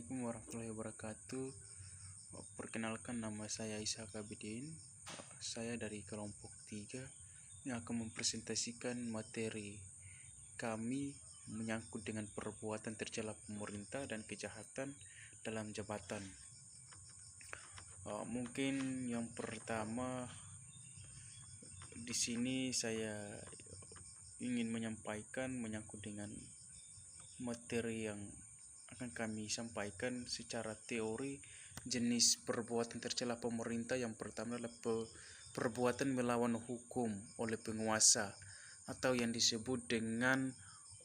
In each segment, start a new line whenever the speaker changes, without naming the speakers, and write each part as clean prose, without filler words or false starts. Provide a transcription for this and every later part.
Assalamualaikum warahmatullahi wabarakatuh. Perkenalkan, nama saya Ishak Abidin. Saya dari kelompok 3 yang akan mempresentasikan materi kami menyangkut dengan perbuatan tercela pemerintah dan kejahatan dalam jabatan. Mungkin yang pertama di sini saya ingin menyampaikan menyangkut dengan materi yang akan kami sampaikan secara teori jenis perbuatan tercela pemerintah. Yang pertama adalah perbuatan melawan hukum oleh penguasa atau yang disebut dengan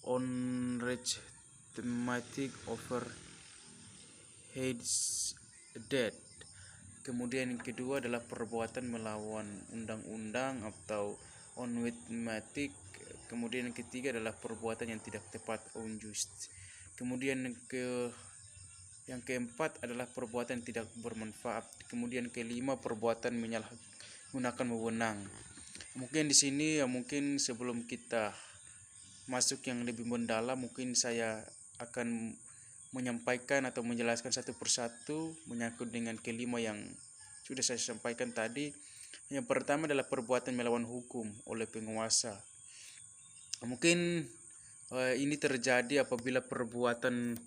unrechtmatig overheads debt. Kemudian yang kedua adalah perbuatan melawan undang-undang atau unrechtmatig. Kemudian yang ketiga adalah perbuatan yang tidak tepat, unjust. Kemudian yang keempat adalah perbuatan tidak bermanfaat. Kemudian kelima, perbuatan menyalahgunakan wewenang. Mungkin di sini mungkin sebelum kita masuk yang lebih mendalam, mungkin saya akan menyampaikan atau menjelaskan satu persatu menyangkut dengan kelima yang sudah saya sampaikan tadi. Yang pertama adalah perbuatan melawan hukum oleh penguasa. Mungkin ini terjadi apabila perbuatan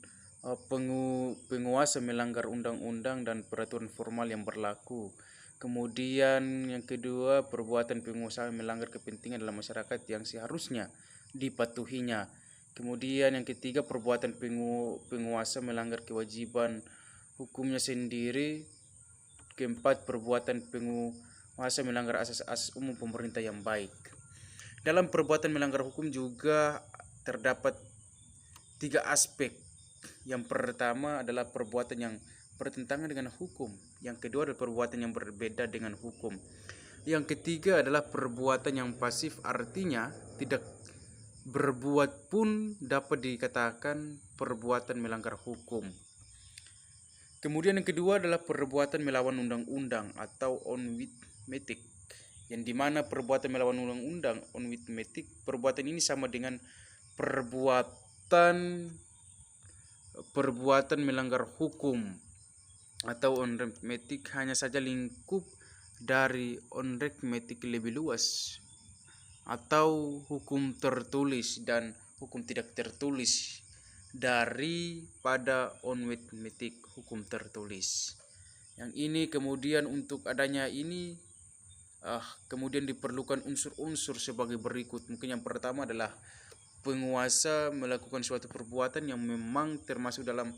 penguasa melanggar undang-undang dan peraturan formal yang berlaku. Kemudian yang kedua, perbuatan penguasa melanggar kepentingan dalam masyarakat yang seharusnya dipatuhinya. Kemudian yang ketiga, perbuatan penguasa melanggar kewajiban hukumnya sendiri. Keempat, perbuatan penguasa melanggar asas-asas umum pemerintah yang baik. Dalam perbuatan melanggar hukum juga terdapat 3 aspek. Yang pertama adalah perbuatan yang bertentangan dengan hukum. Yang kedua adalah perbuatan yang berbeda dengan hukum. Yang ketiga adalah perbuatan yang pasif, artinya tidak berbuat pun dapat dikatakan perbuatan melanggar hukum. Kemudian yang kedua adalah perbuatan melawan undang-undang atau unrechtmatig, yang dimana perbuatan melawan undang-undang unrechtmatig, perbuatan ini sama dengan perbuatan melanggar hukum atau unrechtmatig, hanya saja lingkup dari unrechtmatig lebih luas, atau hukum tertulis dan hukum tidak tertulis daripada unrechtmatig, hukum tertulis. Yang ini kemudian untuk adanya ini kemudian diperlukan unsur-unsur sebagai berikut. Mungkin yang pertama adalah penguasa melakukan suatu perbuatan yang memang termasuk dalam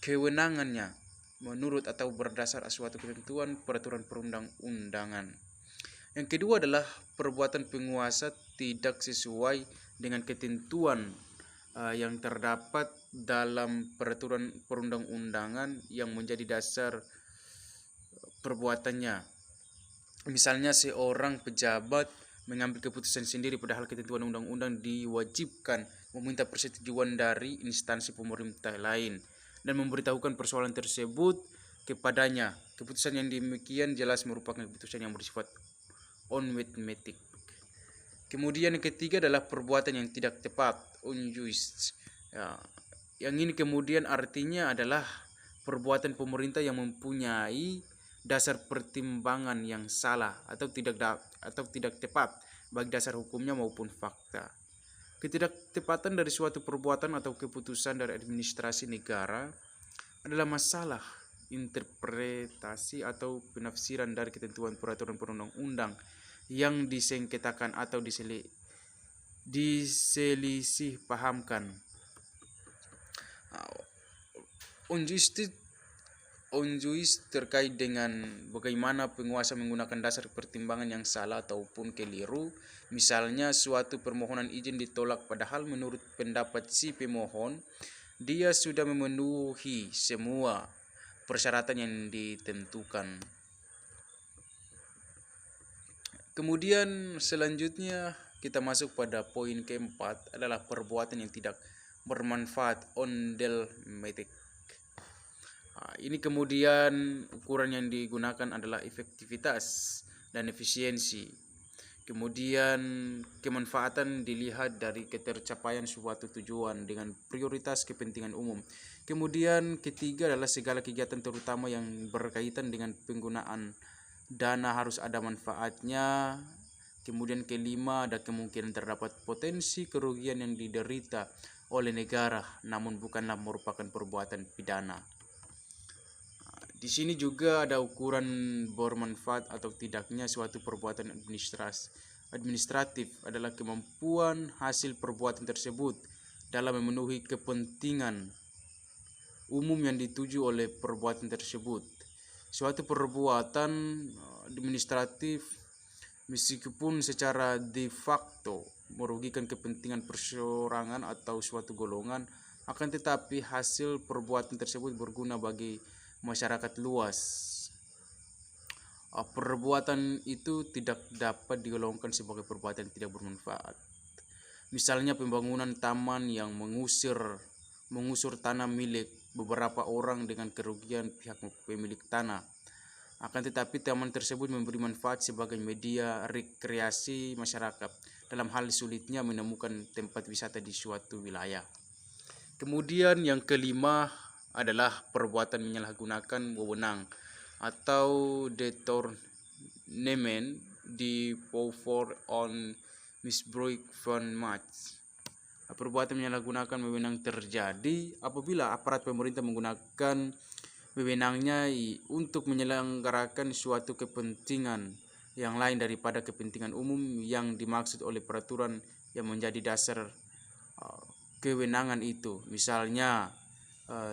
kewenangannya menurut atau berdasar suatu ketentuan peraturan perundang-undangan. Yang kedua adalah perbuatan penguasa tidak sesuai dengan ketentuan yang terdapat dalam peraturan perundang-undangan yang menjadi dasar perbuatannya. Misalnya seorang pejabat mengambil keputusan sendiri padahal ketentuan undang-undang diwajibkan meminta persetujuan dari instansi pemerintah lain dan memberitahukan persoalan tersebut kepadanya. Keputusan yang demikian jelas merupakan keputusan yang bersifat unrechtmatig. Kemudian yang ketiga adalah perbuatan yang tidak tepat, unjust. Yang ini kemudian artinya adalah perbuatan pemerintah yang mempunyai dasar pertimbangan yang salah atau tidak tepat baik dasar hukumnya maupun fakta. Ketidaktepatan dari suatu perbuatan atau keputusan dari administrasi negara adalah masalah interpretasi atau penafsiran dari ketentuan peraturan perundang-undang yang disengketakan atau diselisih pahamkan. Unjust terkait dengan bagaimana penguasa menggunakan dasar pertimbangan yang salah ataupun keliru. Misalnya suatu permohonan izin ditolak padahal menurut pendapat si pemohon dia sudah memenuhi semua persyaratan yang ditentukan. Kemudian selanjutnya kita masuk pada poin keempat adalah perbuatan yang tidak bermanfaat, undealmatic. Ini kemudian ukuran yang digunakan adalah efektivitas dan efisiensi. Kemudian kemanfaatan dilihat dari ketercapaian suatu tujuan dengan prioritas kepentingan umum. Kemudian ketiga adalah segala kegiatan terutama yang berkaitan dengan penggunaan dana harus ada manfaatnya. Kemudian kelima, ada kemungkinan terdapat potensi kerugian yang diderita oleh negara namun bukanlah merupakan perbuatan pidana. Di sini juga ada ukuran bermanfaat atau tidaknya suatu perbuatan administratif adalah kemampuan hasil perbuatan tersebut dalam memenuhi kepentingan umum yang dituju oleh perbuatan tersebut. Suatu perbuatan administratif meskipun secara de facto merugikan kepentingan perseorangan atau suatu golongan, akan tetapi hasil perbuatan tersebut berguna bagi masyarakat luas. Perbuatan itu tidak dapat digolongkan sebagai perbuatan tidak bermanfaat. Misalnya pembangunan taman yang mengusur tanah milik beberapa orang dengan kerugian pihak pemilik tanah. Akan tetapi taman tersebut memberi manfaat sebagai media rekreasi masyarakat dalam hal sulitnya menemukan tempat wisata di suatu wilayah. Kemudian yang kelima adalah perbuatan menyalahgunakan wewenang atau detornement di for on misbruik van macht. Perbuatan menyalahgunakan wewenang terjadi apabila aparat pemerintah menggunakan wewenangnya untuk menyelenggarakan suatu kepentingan yang lain daripada kepentingan umum yang dimaksud oleh peraturan yang menjadi dasar kewenangan itu. Misalnya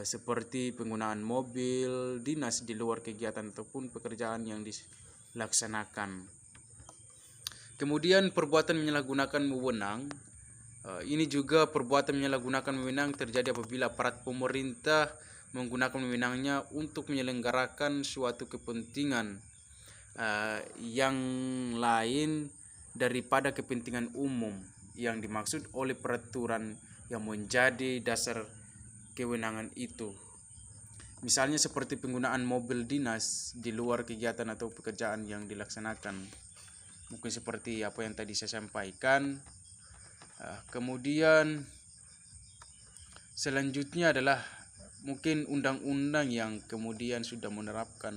seperti penggunaan mobil dinas di luar kegiatan ataupun pekerjaan yang dilaksanakan. Kemudian perbuatan menyalahgunakan wewenang, ini juga perbuatan menyalahgunakan wewenang terjadi apabila aparat pemerintah menggunakan wewenangnya untuk menyelenggarakan suatu kepentingan yang lain daripada kepentingan umum yang dimaksud oleh peraturan yang menjadi dasar kewenangan itu. Misalnya seperti penggunaan mobil dinas di luar kegiatan atau pekerjaan yang dilaksanakan. Mungkin seperti apa yang tadi saya sampaikan. Kemudian selanjutnya adalah mungkin undang-undang yang kemudian sudah menerapkan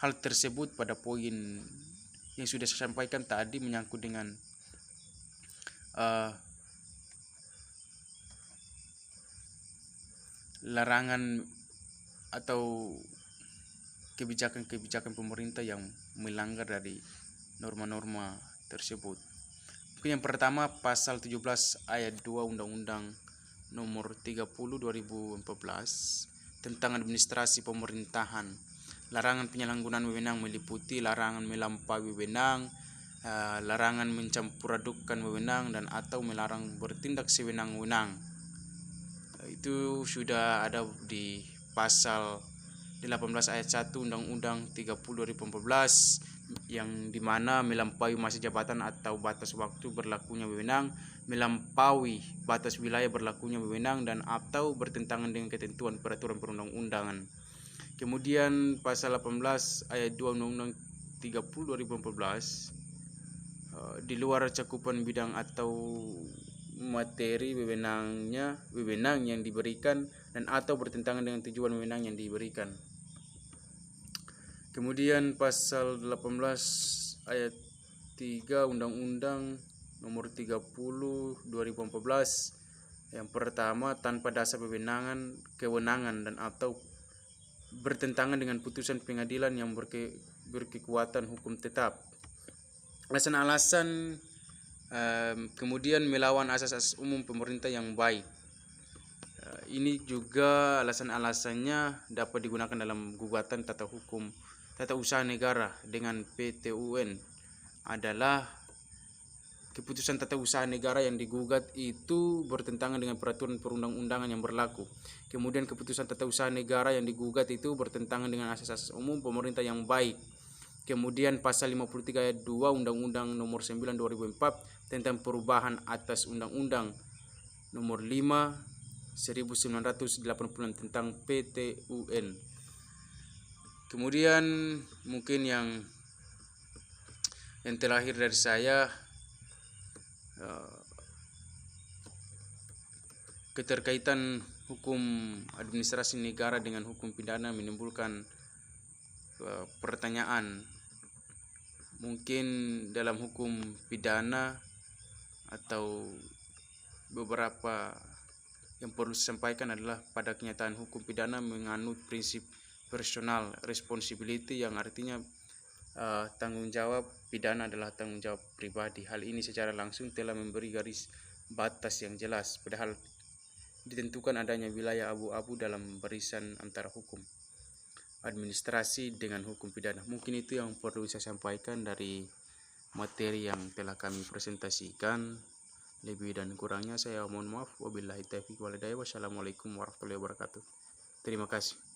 hal tersebut pada poin yang sudah saya sampaikan tadi menyangkut dengan larangan atau kebijakan-kebijakan pemerintah yang melanggar dari norma-norma tersebut. Yang pertama, pasal 17 ayat 2 Undang-Undang nomor 30 2014 tentang administrasi pemerintahan. Larangan penyalahgunaan wewenang meliputi larangan melampaui wewenang, larangan mencampur adukan wewenang dan atau melarang bertindak sewenang-wenang. Itu sudah ada di pasal 18 ayat 1 Undang-Undang 30 2014 yang dimana melampaui masa jabatan atau batas waktu berlakunya wewenang, melampaui batas wilayah berlakunya wewenang dan atau bertentangan dengan ketentuan peraturan perundang-undangan. Kemudian pasal 18 ayat 2 Undang-Undang 30 2014 di luar cakupan bidang atau materi wewenang yang diberikan dan atau bertentangan dengan tujuan wewenang yang diberikan. Kemudian pasal 18 ayat 3 Undang-Undang nomor 30 2014 yang pertama, tanpa dasar kewenangan dan atau bertentangan dengan putusan pengadilan yang berkekuatan hukum tetap. Alasan-alasan kemudian melawan asas-asas umum pemerintah yang baik. Ini juga alasan-alasannya dapat digunakan dalam gugatan tata usaha negara dengan PT-UN adalah keputusan tata usaha negara yang digugat itu bertentangan dengan peraturan perundang-undangan yang berlaku. Kemudian keputusan tata usaha negara yang digugat itu bertentangan dengan asas-asas umum pemerintah yang baik. Kemudian pasal 53 ayat 2 Undang-Undang nomor 9 2004 tentang perubahan atas Undang-Undang nomor 5 1980 tentang PT-UN. Kemudian mungkin yang terakhir dari saya, keterkaitan hukum administrasi negara dengan hukum pidana menimbulkan pertanyaan. Mungkin dalam hukum pidana atau beberapa yang perlu disampaikan adalah pada kenyataan hukum pidana menganut prinsip personal responsibility, yang artinya tanggung jawab pidana adalah tanggung jawab pribadi. Hal ini secara langsung telah memberi garis batas yang jelas, padahal ditentukan adanya wilayah abu-abu dalam barisan antara hukum administrasi dengan hukum pidana. Mungkin itu yang perlu saya sampaikan dari materi yang telah kami presentasikan. Lebih dan kurangnya saya mohon maaf. Wabillahi taufiq wal hidayah. Wassalamualaikum warahmatullahi wabarakatuh. Terima kasih.